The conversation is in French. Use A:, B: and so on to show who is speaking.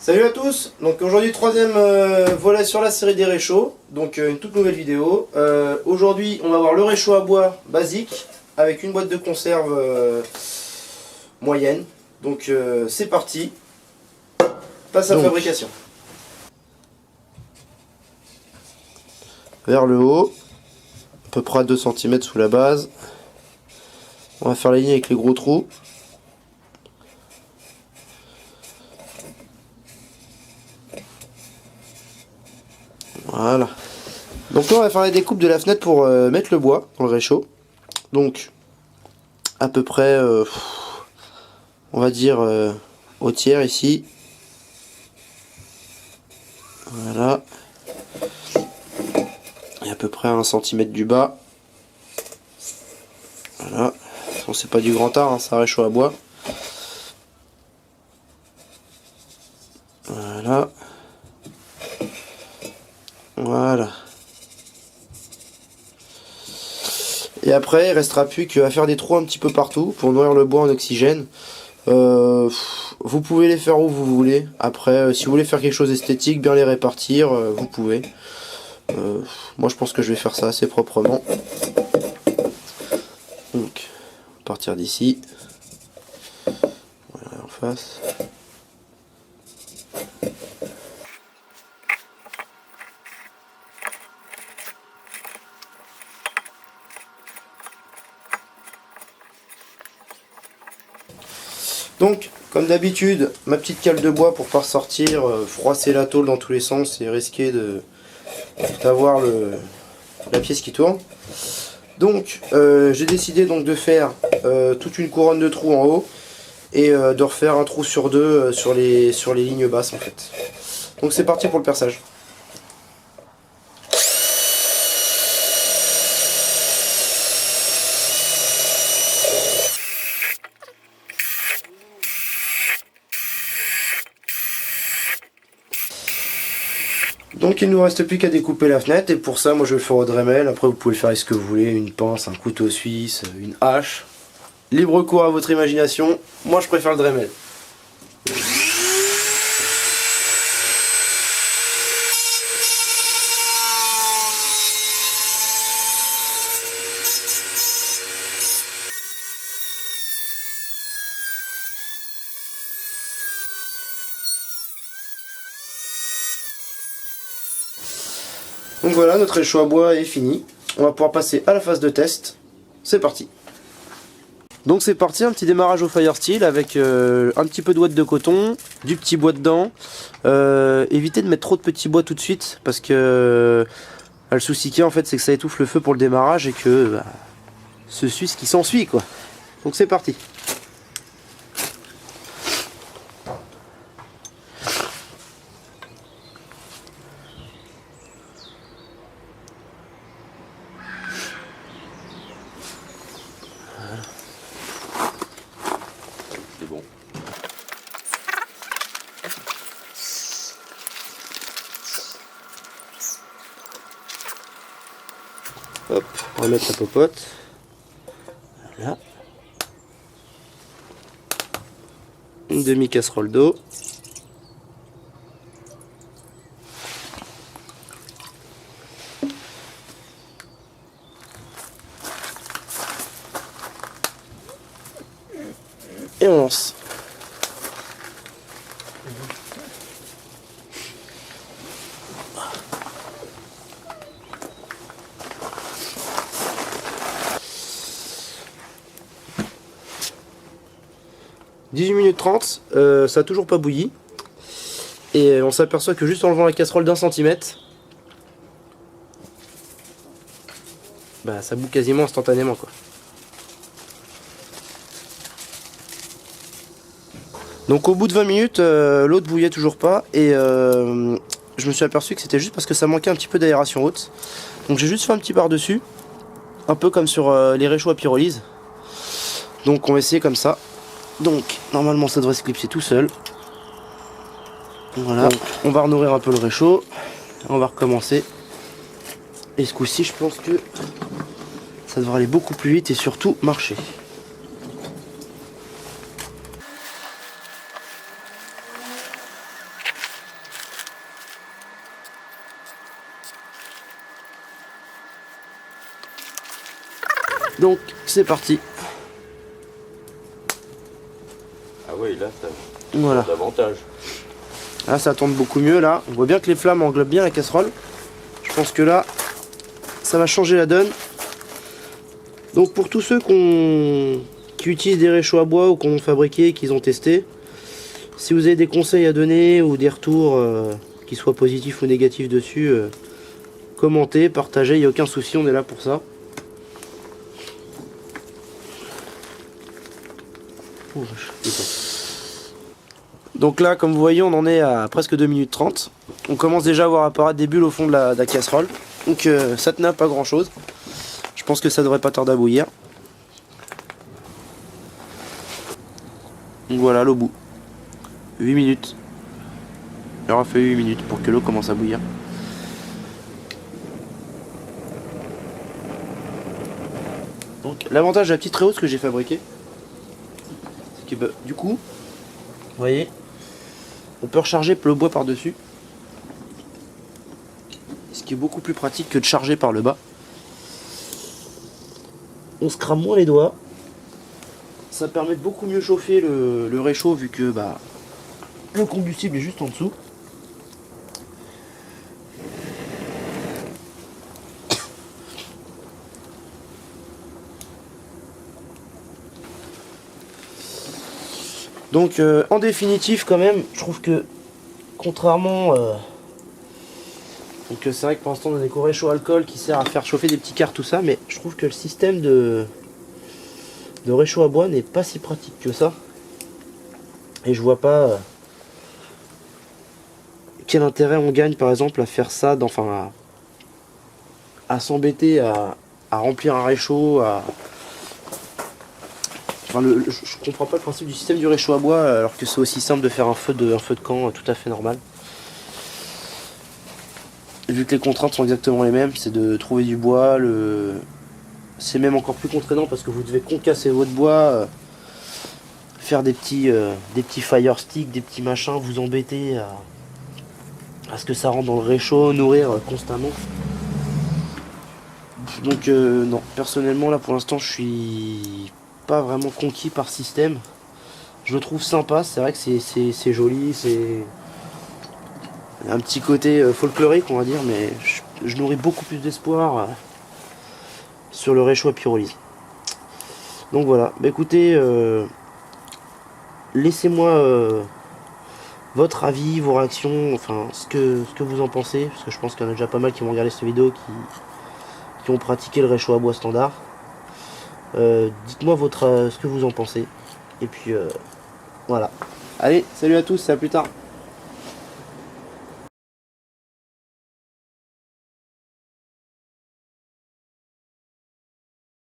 A: Salut à tous, donc aujourd'hui troisième volet sur la série des réchauds, donc une toute nouvelle vidéo. Aujourd'hui on va voir le réchaud à bois basique avec une boîte de conserve moyenne. Donc c'est parti, passe à la fabrication. Vers le haut, à peu près à 2 cm sous la base. On va faire la ligne avec les gros trous. Voilà. Donc là on va faire la découpe de la fenêtre pour mettre le bois dans le réchaud. Donc à peu près on va dire au tiers ici. Voilà. Et à peu près à 1 cm du bas. Voilà. Bon, c'est pas du grand art, hein, ça réchaud à bois. Voilà. Voilà. Et après, il restera plus qu'à faire des trous un petit peu partout pour nourrir le bois en oxygène. Vous pouvez les faire où vous voulez. Après, si vous voulez faire quelque chose d'esthétique, bien les répartir, vous pouvez. Moi, je pense que je vais faire ça assez proprement. Donc, à partir d'ici. Voilà, en face. Donc, comme d'habitude, ma petite cale de bois pour pas ressortir, froisser la tôle dans tous les sens et risquer d'avoir la pièce qui tourne. Donc, j'ai décidé donc de faire toute une couronne de trous en haut et de refaire un trou sur deux sur les lignes basses en fait. Donc c'est parti pour le perçage. Donc il ne nous reste plus qu'à découper la fenêtre et pour ça moi je vais le faire au Dremel. Après vous pouvez faire avec ce que vous voulez, une pince, un couteau suisse, une hache. Libre cours à votre imagination, moi je préfère le Dremel. Donc voilà, notre réchaud à bois est fini. On va pouvoir passer à la phase de test. C'est parti. Donc c'est parti, un petit démarrage au Firesteel avec un petit peu de ouate de coton, du petit bois dedans. Évitez de mettre trop de petits bois tout de suite parce que le souci qu'il y a en fait c'est que ça étouffe le feu pour le démarrage et que ce suit ce qui s'ensuit quoi. Donc c'est parti.
B: C'est bon.
A: Hop, on va mettre la popote. Voilà. Une demi-casserole d'eau. Et on lance. « 18 minutes 30, ça a toujours pas bouilli. Et on s'aperçoit que juste en levant la casserole d'1 centimètre, bah ça bout quasiment instantanément quoi. Donc au bout de 20 minutes, l'eau ne bouillait toujours pas et je me suis aperçu que c'était juste parce que ça manquait un petit peu d'aération haute. Donc j'ai juste fait un petit par-dessus, un peu comme sur les réchauds à pyrolyse. Donc on va essayer comme ça. Donc normalement ça devrait se clipser tout seul. Voilà, donc, on va renourrir un peu le réchaud. On va recommencer. Et ce coup-ci je pense que ça devrait aller beaucoup plus vite et surtout marcher. Donc c'est parti.
B: Ah oui, là, ça
A: Voilà.
B: davantage.
A: Là ça tourne beaucoup mieux là. On voit bien que les flammes englobent bien la casserole. Je pense que là, ça va changer la donne. Donc pour tous ceux qui utilisent des réchauds à bois ou qu'on a fabriqué, qu'ils ont testé, si vous avez des conseils à donner ou des retours qui soient positifs ou négatifs dessus, commentez, partagez, il n'y a aucun souci, on est là pour ça. Oh, donc là, comme vous voyez, on en est à presque 2 minutes 30. On commence déjà à voir apparaître des bulles au fond de la casserole. Donc ça tenait à pas grand chose. Je pense que ça devrait pas tarder à bouillir. Donc voilà l'eau bout. 8 minutes. Il aura fallu 8 minutes pour que l'eau commence à bouillir. Donc l'avantage de la petite réhausse que j'ai fabriquée, c'est que du coup, vous voyez, on peut recharger le bois par dessus. Ce qui est beaucoup plus pratique que de charger par le bas. On se crame moins les doigts. Ça permet de beaucoup mieux chauffer le réchaud vu que le combustible est juste en dessous. Donc en définitive quand même, je trouve que contrairement donc c'est vrai que pour l'instant on a des réchaud alcool qui sert à faire chauffer des petits quarts tout ça, mais je trouve que le système de réchaud à bois n'est pas si pratique que ça. Et je vois pas quel intérêt on gagne par exemple à faire ça, à s'embêter à remplir un réchaud, je comprends pas le principe du système du réchaud à bois alors que c'est aussi simple de faire un feu de camp tout à fait normal. Vu que les contraintes sont exactement les mêmes, c'est de trouver du bois, c'est même encore plus contraignant parce que vous devez concasser votre bois, faire des petits fire sticks, des petits machins, vous embêter à ce que ça rentre dans le réchaud, nourrir constamment. Donc non, personnellement là pour l'instant je suis pas vraiment conquis par système. Je le trouve sympa, c'est vrai que c'est joli, c'est un petit côté folklorique on va dire, mais je nourris beaucoup plus d'espoir sur le réchaud à pyrolyse. Donc voilà, écoutez, laissez-moi votre avis, vos réactions, enfin ce que vous en pensez, parce que je pense qu'il y en a déjà pas mal qui vont regarder cette vidéo qui ont pratiqué le réchaud à bois standard. Dites-moi ce que vous en pensez. Et puis voilà. Allez, salut à tous, à plus tard.